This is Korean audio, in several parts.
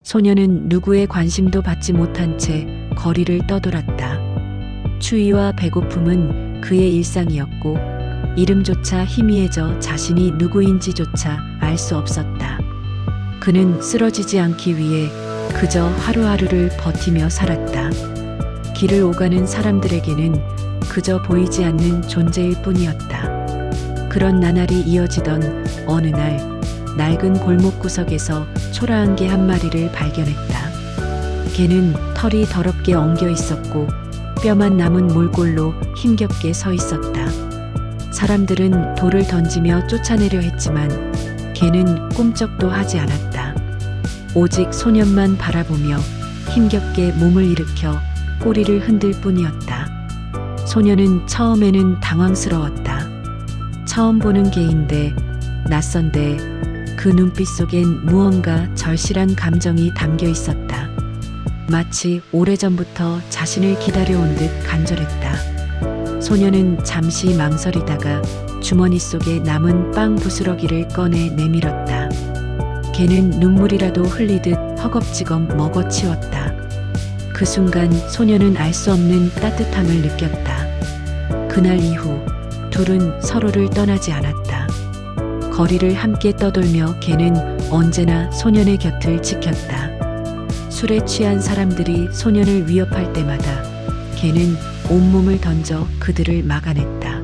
소녀는 누구의 관심도 받지 못한 채 거리를 떠돌았다. 추위와 배고픔은 그의 일상이었고 이름조차 희미해져 자신이 누구인지조차 알 수 없었다. 그는 쓰러지지 않기 위해 그저 하루하루를 버티며 살았다. 길을 오가는 사람들에게는 그저 보이지 않는 존재일 뿐이었다. 그런 나날이 이어지던 어느 날 낡은 골목 구석에서 초라한 개 한 마리를 발견했다. 개는 털이 더럽게 엉겨 있었고 뼈만 남은 몰골로 힘겹게 서 있었다. 사람들은 돌을 던지며 쫓아내려 했지만 개는 꿈쩍도 하지 않았다. 오직 소년만 바라보며 힘겹게 몸을 일으켜 꼬리를 흔들 뿐이었다. 소년은 처음에는 당황스러웠다. 처음 보는 개인데 낯선데 그 눈빛 속엔 무언가 절실한 감정이 담겨 있었다. 마치 오래전부터 자신을 기다려온 듯 간절했다. 소년은 잠시 망설이다가 주머니 속에 남은 빵 부스러기를 꺼내 내밀었다. 개는 눈물이라도 흘리듯 허겁지겁 먹어치웠다. 그 순간 소년은 알 수 없는 따뜻함을 느꼈다. 그날 이후 둘은 서로를 떠나지 않았다. 거리를 함께 떠돌며 개는 언제나 소년의 곁을 지켰다. 술에 취한 사람들이 소년을 위협할 때마다 개는 온몸을 던져 그들을 막아냈다.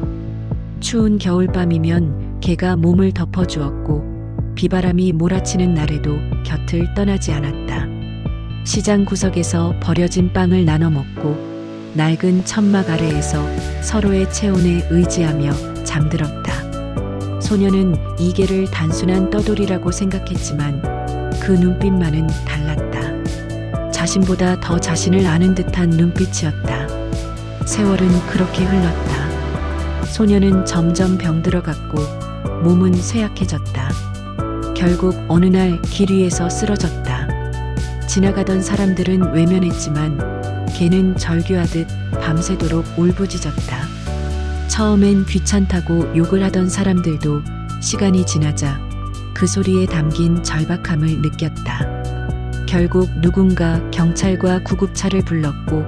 추운 겨울밤이면 개가 몸을 덮어주었고 비바람이 몰아치는 날에도 곁을 떠나지 않았다. 시장 구석에서 버려진 빵을 나눠 먹고 낡은 천막 아래에서 서로의 체온에 의지하며 잠들었다. 소녀는 이 개를 단순한 떠돌이라고 생각했지만 그 눈빛만은 달랐다. 자신보다 더 자신을 아는 듯한 눈빛이었다. 세월은 그렇게 흘렀다. 소녀는 점점 병들어갔고 몸은 쇠약해졌다. 결국 어느 날 길 위에서 쓰러졌다. 지나가던 사람들은 외면했지만 개는 절규하듯 밤새도록 울부짖었다. 처음엔 귀찮다고 욕을 하던 사람들도 시간이 지나자 그 소리에 담긴 절박함을 느꼈다. 결국 누군가 경찰과 구급차를 불렀고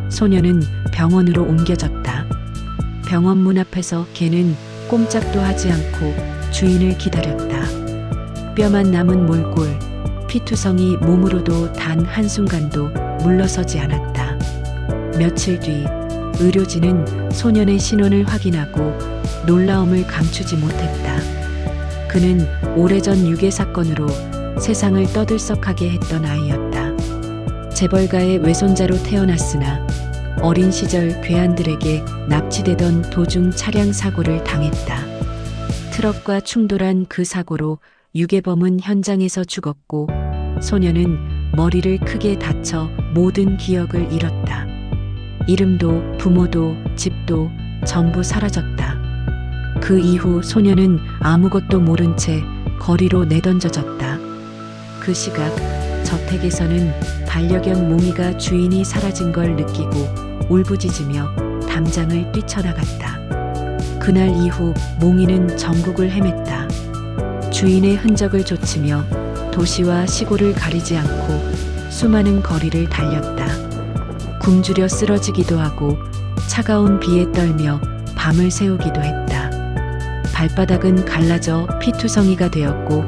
소녀는 병원으로 옮겨졌다. 병원 문 앞에서 개는 꼼짝도 하지 않고 주인을 기다렸다. 뼈만 남은 몰골, 피투성이 몸으로도 단 한순간도 물러서지 않았다. 며칠 뒤 의료진은 소년의 신원을 확인하고 놀라움을 감추지 못했다. 그는 오래전 유괴 사건으로 세상을 떠들썩하게 했던 아이였다. 재벌가의 외손자로 태어났으나 어린 시절 괴한들에게 납치되던 도중 차량 사고를 당했다. 트럭과 충돌한 그 사고로 유괴범은 현장에서 죽었고 소녀는 머리를 크게 다쳐 모든 기억을 잃었다. 이름도 부모도 집도 전부 사라졌다. 그 이후 소녀는 아무것도 모른 채 거리로 내던져졌다. 그 시각 저택에서는 반려견 몽이가 주인이 사라진 걸 느끼고 울부짖으며 담장을 뛰쳐나갔다. 그날 이후 몽이는 전국을 헤맸다. 주인의 흔적을 좇으며 도시와 시골을 가리지 않고 수많은 거리를 달렸다. 굶주려 쓰러지기도 하고 차가운 비에 떨며 밤을 새우기도 했다. 발바닥은 갈라져 피투성이가 되었고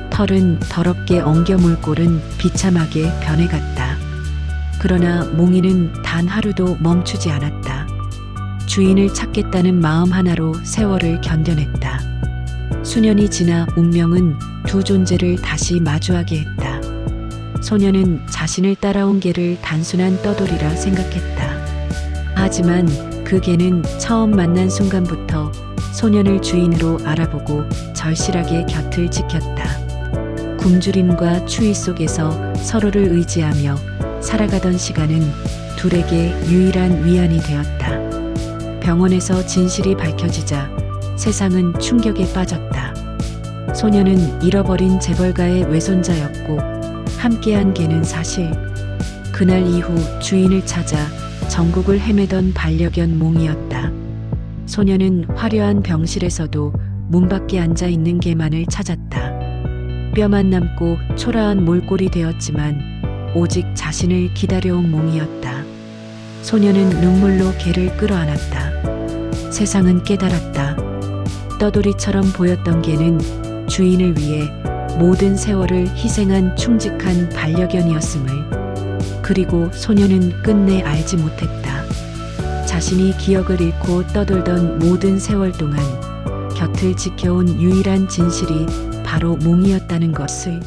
털은 더럽게 엉겨 몰골은 비참하게 변해갔다. 그러나 몽이는 단 하루도 멈추지 않았다. 주인을 찾겠다는 마음 하나로 세월을 견뎌냈다. 수년이 지나 운명은 두 존재를 다시 마주하게 했다. 소녀는 자신을 따라온 개를 단순한 떠돌이라 생각했다. 하지만 그 개는 처음 만난 순간부터 소년을 주인으로 알아보고 절실하게 곁을 지켰다. 굶주림과 추위 속에서 서로를 의지하며 살아가던 시간은 둘에게 유일한 위안이 되었다. 병원에서 진실이 밝혀지자 세상은 충격에 빠졌다. 소녀는 잃어버린 재벌가의 외손자였고 함께한 개는 사실 그날 이후 주인을 찾아 전국을 헤매던 반려견 몽이었다. 소녀는 화려한 병실에서도 문 밖에 앉아 있는 개만을 찾았다. 뼈만 남고 초라한 몰골이 되었지만 오직 자신을 기다려온 몽이었다. 소녀는 눈물로 개를 끌어안았다. 세상은 깨달았다. 떠돌이처럼 보였던 개는 주인을 위해 모든 세월을 희생한 충직한 반려견이었음을. 그리고 소녀는 끝내 알지 못했다. 자신이 기억을 잃고 떠돌던 모든 세월 동안 곁을 지켜온 유일한 진실이 바로 몽이었다는 것을.